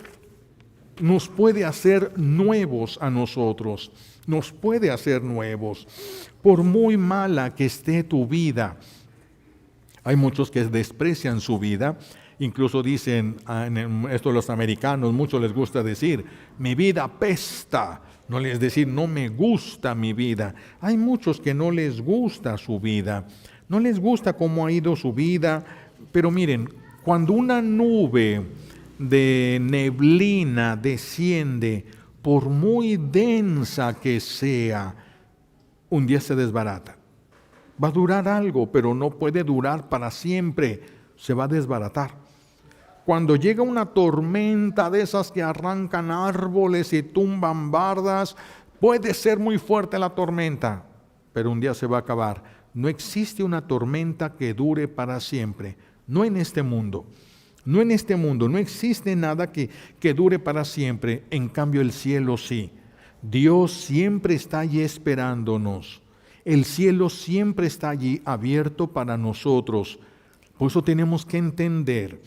nos puede hacer nuevos a nosotros, nos puede hacer nuevos. Por muy mala que esté tu vida, hay muchos que desprecian su vida, incluso dicen, esto los americanos, muchos les gusta decir, mi vida apesta, no les decir, no me gusta mi vida. Hay muchos que no les gusta su vida. No les gusta cómo ha ido su vida, pero miren, cuando una nube de neblina desciende, por muy densa que sea, un día se desbarata. Va a durar algo, pero no puede durar para siempre, se va a desbaratar. Cuando llega una tormenta de esas que arrancan árboles y tumban bardas, puede ser muy fuerte la tormenta, pero un día se va a acabar. No existe una tormenta que dure para siempre, no en este mundo. No en este mundo, no existe nada que dure para siempre, en cambio el cielo sí. Dios siempre está allí esperándonos. El cielo siempre está allí abierto para nosotros. Por eso tenemos que entender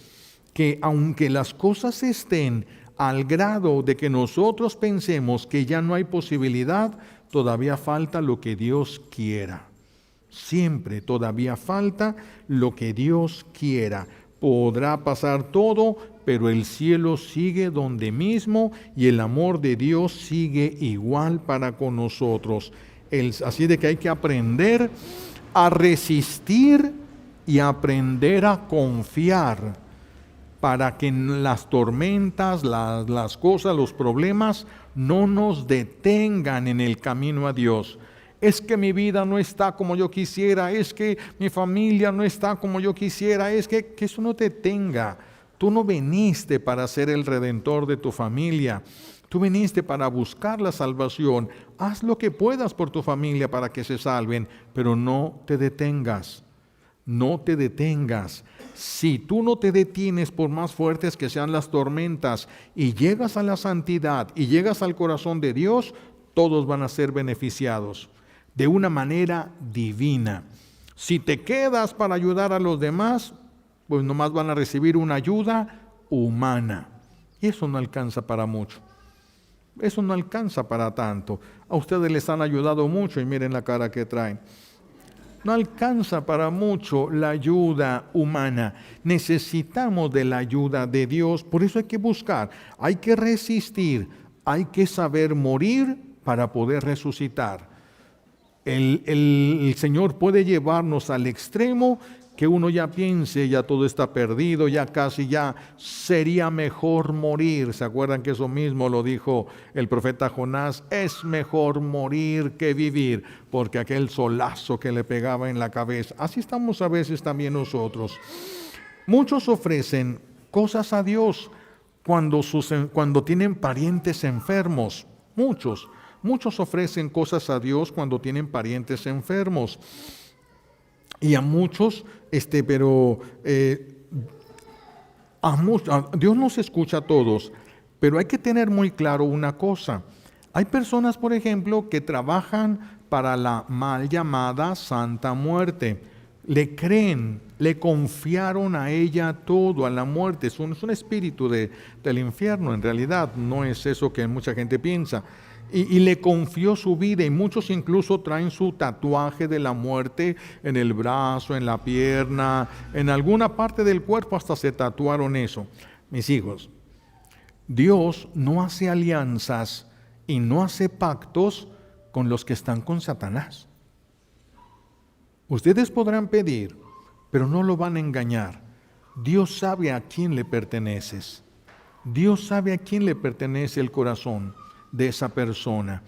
que aunque las cosas estén al grado de que nosotros pensemos que ya no hay posibilidad, todavía falta lo que Dios quiera. Siempre todavía falta lo que Dios quiera. Podrá pasar todo, pero el cielo sigue donde mismo y el amor de Dios sigue igual para con nosotros. Así de que hay que aprender a resistir y aprender a confiar para que las tormentas, las cosas, los problemas no nos detengan en el camino a Dios. Es que mi vida no está como yo quisiera, es que mi familia no está como yo quisiera, es que eso no te detenga. Tú no viniste para ser el redentor de tu familia, tú viniste para buscar la salvación. Haz lo que puedas por tu familia para que se salven, pero no te detengas, no te detengas. Si tú no te detienes, por más fuertes que sean las tormentas, y llegas a la santidad y llegas al corazón de Dios, todos van a ser beneficiados de una manera divina. Si te quedas para ayudar a los demás, pues nomás van a recibir una ayuda humana. Y eso no alcanza para mucho. Eso no alcanza para tanto. A ustedes les han ayudado mucho y miren la cara que traen. No alcanza para mucho la ayuda humana. Necesitamos de la ayuda de Dios. Por eso hay que buscar, hay que resistir, hay que saber morir para poder resucitar. El Señor puede llevarnos al extremo que uno ya piense, ya todo está perdido, ya casi ya sería mejor morir. ¿Se acuerdan que eso mismo lo dijo el profeta Jonás? Es mejor morir que vivir, porque aquel solazo que le pegaba en la cabeza. Así estamos a veces también nosotros. Muchos ofrecen cosas a Dios cuando tienen parientes enfermos. Muchos ofrecen cosas a Dios cuando tienen parientes enfermos. Y a muchos, Dios nos escucha a todos, pero hay que tener muy claro una cosa. Hay personas, por ejemplo, que trabajan para la mal llamada Santa Muerte. Le creen, le confiaron a ella todo, a la muerte. Es un espíritu del infierno, en realidad, no es eso que mucha gente piensa. Y le confió su vida, y muchos incluso traen su tatuaje de la muerte en el brazo, en la pierna, en alguna parte del cuerpo, hasta se tatuaron eso. Mis hijos, Dios no hace alianzas y no hace pactos con los que están con Satanás. Ustedes podrán pedir, pero no lo van a engañar. Dios sabe a quién le perteneces. Dios sabe a quién le pertenece el corazón de esa persona.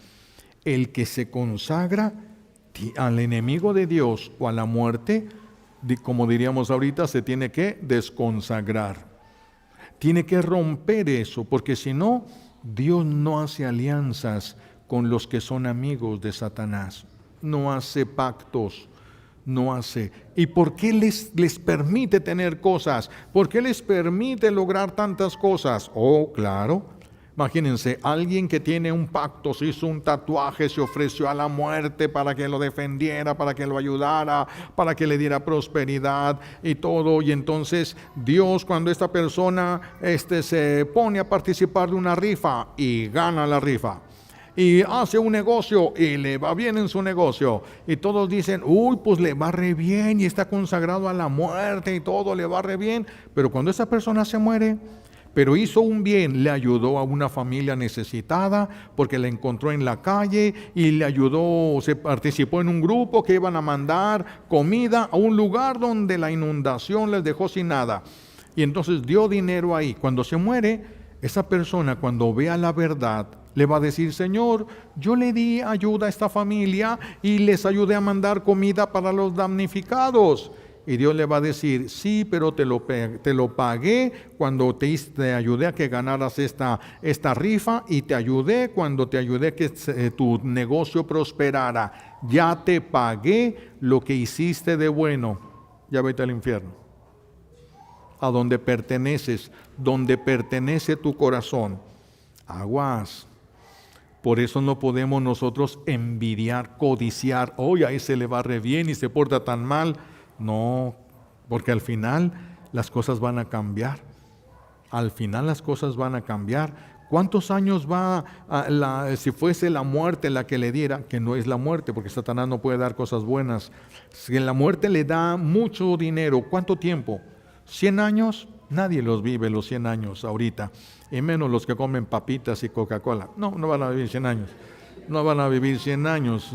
El que se consagra al enemigo de Dios o a la muerte, como diríamos ahorita, se tiene que desconsagrar. Tiene que romper eso, porque si no, Dios no hace alianzas con los que son amigos de Satanás. No hace pactos. No hace. ¿Y por qué les permite tener cosas? ¿Por qué les permite lograr tantas cosas? Oh, claro. Imagínense, alguien que tiene un pacto, se hizo un tatuaje, se ofreció a la muerte para que lo defendiera, para que lo ayudara, para que le diera prosperidad y todo. Y entonces Dios, cuando esta persona se pone a participar de una rifa y gana la rifa, y hace un negocio y le va bien en su negocio, y todos dicen, uy, pues le va re bien y está consagrado a la muerte y todo le va re bien. Pero cuando esa persona se muere, pero hizo un bien, le ayudó a una familia necesitada porque la encontró en la calle y le ayudó, se participó en un grupo que iban a mandar comida a un lugar donde la inundación les dejó sin nada. Y entonces dio dinero ahí. Cuando se muere, esa persona, cuando vea la verdad, le va a decir, Señor, yo le di ayuda a esta familia y les ayudé a mandar comida para los damnificados. Y Dios le va a decir, sí, pero te lo pagué cuando te ayudé a que ganaras esta rifa, y te ayudé cuando te ayudé a que tu negocio prosperara. Ya te pagué lo que hiciste de bueno. Ya vete al infierno, a donde perteneces, donde pertenece tu corazón. Aguas. Por eso no podemos nosotros envidiar, codiciar. Oye, a ese le va re bien y se porta tan mal. No, porque al final las cosas van a cambiar. Al final las cosas van a cambiar. ¿Cuántos años va si fuese la muerte la que le diera? Que no es la muerte, porque Satanás no puede dar cosas buenas. Si la muerte le da mucho dinero, ¿cuánto tiempo? ¿100 años? Nadie los vive los 100 años ahorita, y menos los que comen papitas y Coca-Cola. No van a vivir 100 años. No van a vivir 100 años.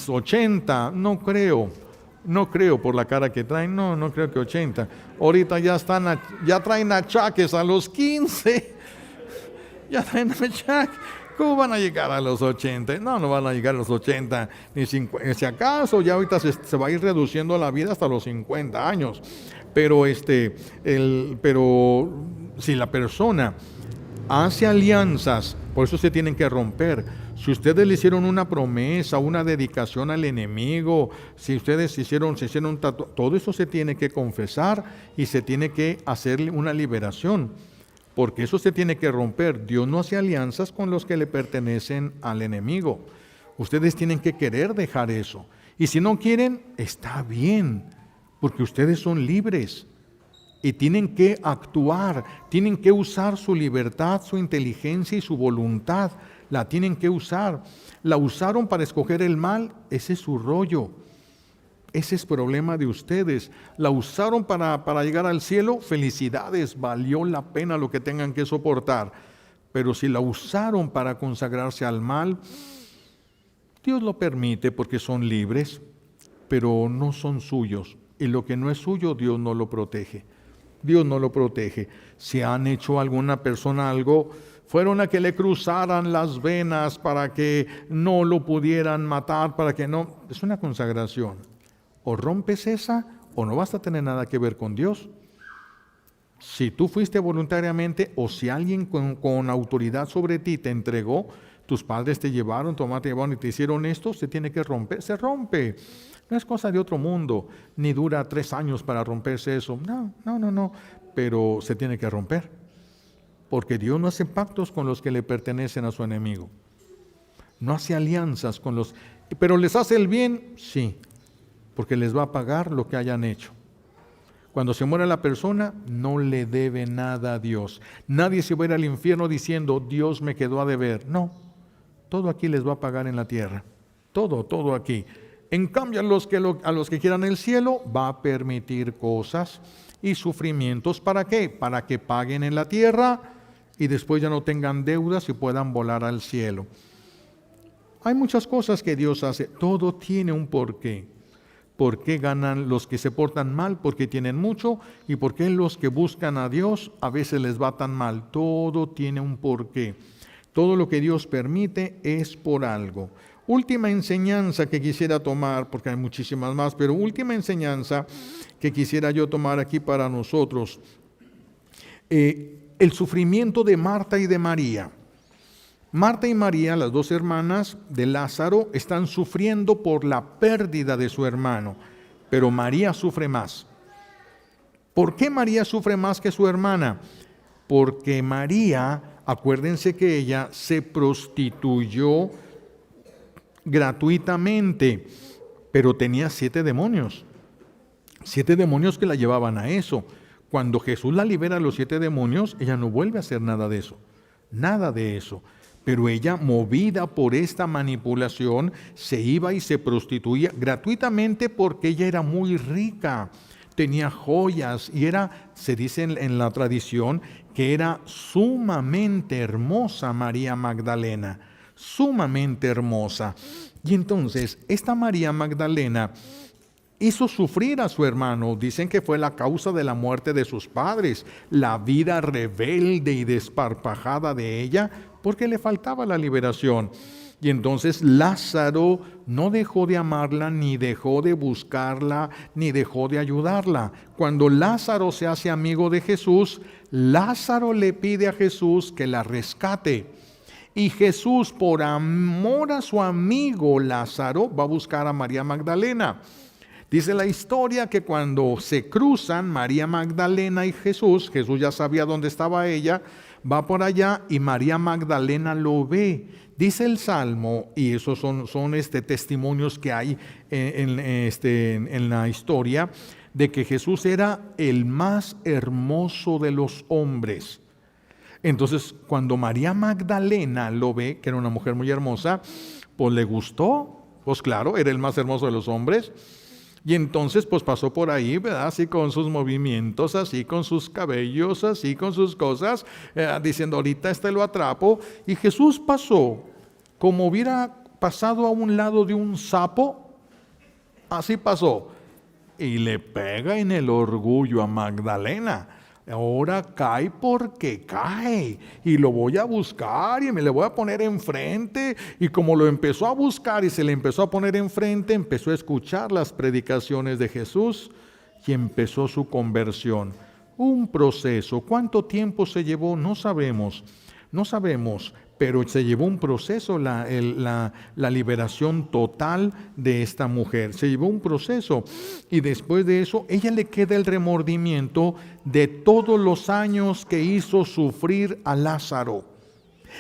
80, no creo. No creo por la cara que traen, no creo que 80. Ahorita ya traen achaques a los 15. Ya traen achaques. ¿Cómo van a llegar a los 80? No van a llegar a los 80 ni 50. Si acaso ya ahorita se va a ir reduciendo la vida hasta los 50 años. Pero si la persona hace alianzas, por eso se tienen que romper. Si ustedes le hicieron una promesa, una dedicación al enemigo, si ustedes hicieron un todo eso se tiene que confesar y se tiene que hacer una liberación, porque eso se tiene que romper. Dios no hace alianzas con los que le pertenecen al enemigo. Ustedes tienen que querer dejar eso. Y si no quieren, está bien, porque ustedes son libres. Y tienen que actuar, tienen que usar su libertad, su inteligencia y su voluntad. La tienen que usar. La usaron para escoger el mal, ese es su rollo. Ese es problema de ustedes. La usaron para llegar al cielo, felicidades, valió la pena lo que tengan que soportar. Pero si la usaron para consagrarse al mal, Dios lo permite porque son libres, pero no son suyos. Y lo que no es suyo, Dios no lo protege. Dios no lo protege. Si han hecho a alguna persona algo, fueron a que le cruzaran las venas para que no lo pudieran matar, para que no. Es una consagración. O rompes esa, o no vas a tener nada que ver con Dios. Si tú fuiste voluntariamente, o si alguien con autoridad sobre ti te entregó, tus padres te llevaron, tu mamá te llevaron y te hicieron esto, se tiene que romper, se rompe. No es cosa de otro mundo, ni dura 3 años para romperse eso. No, pero se tiene que romper. Porque Dios no hace pactos con los que le pertenecen a su enemigo. No hace alianzas con los... ¿Pero les hace el bien? Sí, porque les va a pagar lo que hayan hecho. Cuando se muere la persona, no le debe nada a Dios. Nadie se va a ir al infierno diciendo, Dios me quedó a deber. No, todo aquí les va a pagar en la tierra. Todo aquí. En cambio, a los que quieran el cielo, va a permitir cosas y sufrimientos. ¿Para qué? Para que paguen en la tierra y después ya no tengan deudas y puedan volar al cielo. Hay muchas cosas que Dios hace. Todo tiene un porqué. ¿Por qué ganan los que se portan mal? Porque tienen mucho. ¿Y por qué los que buscan a Dios a veces les va tan mal? Todo tiene un porqué. Todo lo que Dios permite es por algo. Última enseñanza que quisiera tomar, porque hay muchísimas más, pero última enseñanza que quisiera yo tomar aquí para nosotros. El sufrimiento de Marta y de María. Marta y María, las dos hermanas de Lázaro, están sufriendo por la pérdida de su hermano, pero María sufre más. ¿Por qué María sufre más que su hermana? Porque María, acuérdense que ella se prostituyó gratuitamente, pero tenía 7 demonios. 7 demonios que la llevaban a eso. Cuando Jesús la libera a los 7 demonios, ella no vuelve a hacer nada de eso. Nada de eso. Pero ella, movida por esta manipulación, se iba y se prostituía gratuitamente porque ella era muy rica, tenía joyas y se dice en la tradición, que era sumamente hermosa María Magdalena, sumamente hermosa. Y entonces, esta María Magdalena hizo sufrir a su hermano. Dicen que fue la causa de la muerte de sus padres, la vida rebelde y desparpajada de ella, porque le faltaba la liberación. Y entonces Lázaro no dejó de amarla, ni dejó de buscarla, ni dejó de ayudarla. Cuando Lázaro se hace amigo de Jesús, Lázaro le pide a Jesús que la rescate. Y Jesús, por amor a su amigo Lázaro, va a buscar a María Magdalena. Dice la historia que cuando se cruzan María Magdalena y Jesús, Jesús ya sabía dónde estaba ella, va por allá y María Magdalena lo ve. Dice el Salmo, y esos son testimonios que hay en la historia, de que Jesús era el más hermoso de los hombres. Entonces, cuando María Magdalena lo ve, que era una mujer muy hermosa, pues le gustó, pues claro, era el más hermoso de los hombres. Y entonces pues pasó por ahí, ¿verdad? Así con sus movimientos, así con sus cabellos, así con sus cosas, diciendo ahorita lo atrapo. Y Jesús pasó como hubiera pasado a un lado de un sapo, así pasó. Y le pega en el orgullo a Magdalena. Ahora cae porque cae y lo voy a buscar y me le voy a poner enfrente. Y como lo empezó a buscar y se le empezó a poner enfrente, empezó a escuchar las predicaciones de Jesús y empezó su conversión. Un proceso. ¿Cuánto tiempo se llevó? No sabemos, pero se llevó un proceso la liberación total de esta mujer. Se llevó un proceso y después de eso ella le queda el remordimiento de todos los años que hizo sufrir a Lázaro.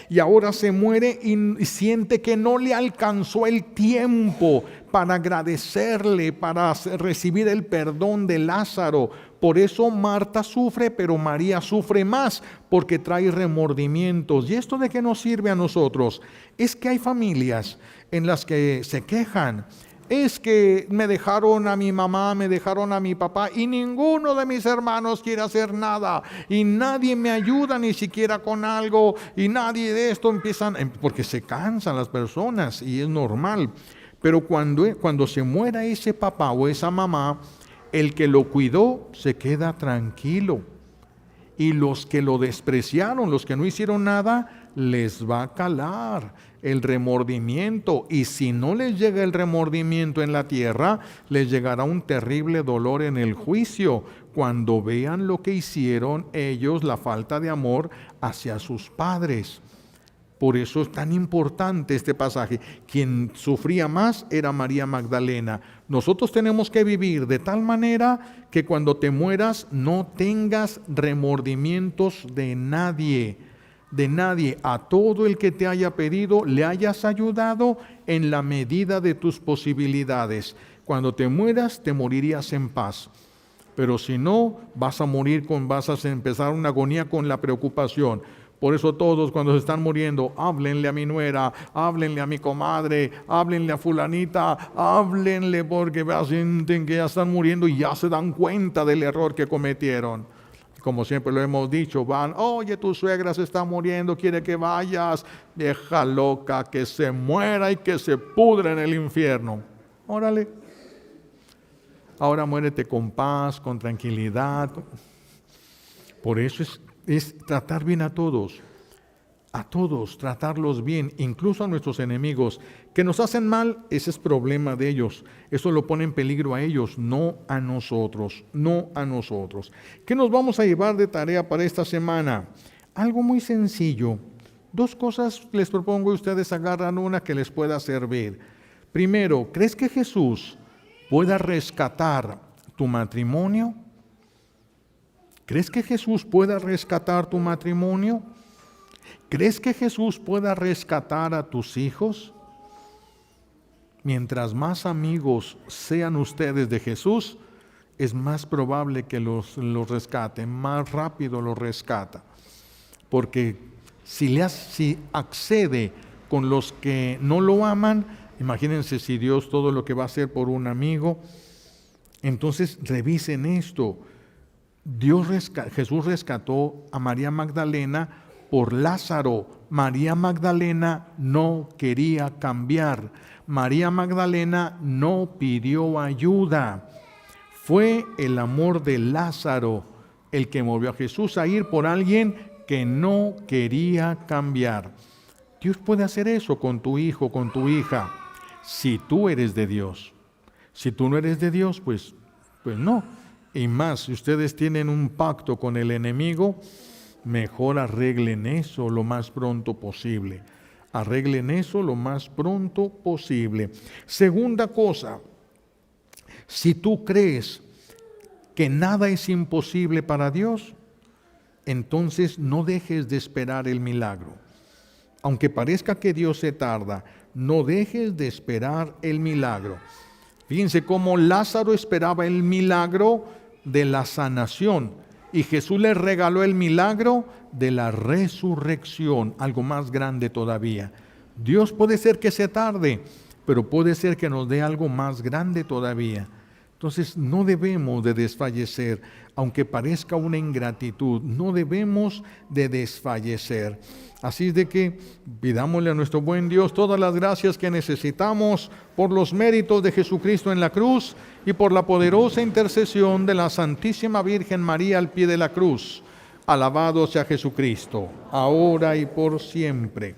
Y ahora se muere y siente que no le alcanzó el tiempo para agradecerle, para recibir el perdón de Lázaro. Por eso Marta sufre, pero María sufre más, porque trae remordimientos. ¿Y esto de qué nos sirve a nosotros? Es que hay familias en las que se quejan. Es que me dejaron a mi mamá, me dejaron a mi papá y ninguno de mis hermanos quiere hacer nada y nadie me ayuda ni siquiera con algo y nadie de esto empiezan, porque se cansan las personas y es normal. Pero cuando se muera ese papá o esa mamá, el que lo cuidó se queda tranquilo. Y los que lo despreciaron, los que no hicieron nada, les va a calar el remordimiento. Y si no les llega el remordimiento en la tierra, les llegará un terrible dolor en el juicio, cuando vean lo que hicieron ellos, la falta de amor hacia sus padres. Por eso es tan importante este pasaje. Quien sufría más era María Magdalena. Nosotros tenemos que vivir de tal manera que cuando te mueras no tengas remordimientos de nadie. De nadie. A todo el que te haya pedido le hayas ayudado en la medida de tus posibilidades. Cuando te mueras te morirías en paz. Pero si no, vas a empezar una agonía con la preocupación. Por eso todos cuando se están muriendo, háblenle a mi nuera, háblenle a mi comadre, háblenle a fulanita, háblenle porque sienten que ya están muriendo y ya se dan cuenta del error que cometieron. Como siempre lo hemos dicho, van, oye, tu suegra se está muriendo, quiere que vayas, vieja loca, que se muera y que se pudra en el infierno. Órale. Ahora muérete con paz, con tranquilidad. Por eso es tratar bien a todos, tratarlos bien, incluso a nuestros enemigos, que nos hacen mal, ese es problema de ellos, eso lo pone en peligro a ellos, no a nosotros. ¿Qué nos vamos a llevar de tarea para esta semana? Algo muy sencillo, 2 cosas les propongo y ustedes agarran una que les pueda servir. Primero, ¿crees que Jesús pueda rescatar tu matrimonio? ¿Crees que Jesús pueda rescatar tu matrimonio? ¿Crees que Jesús pueda rescatar a tus hijos? Mientras más amigos sean ustedes de Jesús, es más probable que los rescate, más rápido los rescata. Porque si accede con los que no lo aman, imagínense si Dios todo lo que va a hacer por un amigo. Entonces revisen esto. Jesús rescató a María Magdalena por Lázaro. María Magdalena no quería cambiar. María Magdalena no pidió ayuda. Fue el amor de Lázaro el que movió a Jesús a ir por alguien que no quería cambiar. Dios puede hacer eso con tu hijo, con tu hija, si tú eres de Dios. Si tú no eres de Dios, pues no. Y más, si ustedes tienen un pacto con el enemigo, mejor arreglen eso lo más pronto posible. Arreglen eso lo más pronto posible. Segunda cosa, si tú crees que nada es imposible para Dios, entonces no dejes de esperar el milagro. Aunque parezca que Dios se tarda, no dejes de esperar el milagro. Fíjense cómo Lázaro esperaba el milagro de la sanación y Jesús le regaló el milagro de la resurrección, algo más grande todavía. Dios puede ser que se tarde, pero puede ser que nos dé algo más grande todavía. Entonces no debemos de desfallecer, aunque parezca una ingratitud, no debemos de desfallecer. Así es de que pidámosle a nuestro buen Dios todas las gracias que necesitamos por los méritos de Jesucristo en la cruz y por la poderosa intercesión de la Santísima Virgen María al pie de la cruz. Alabado sea Jesucristo, ahora y por siempre.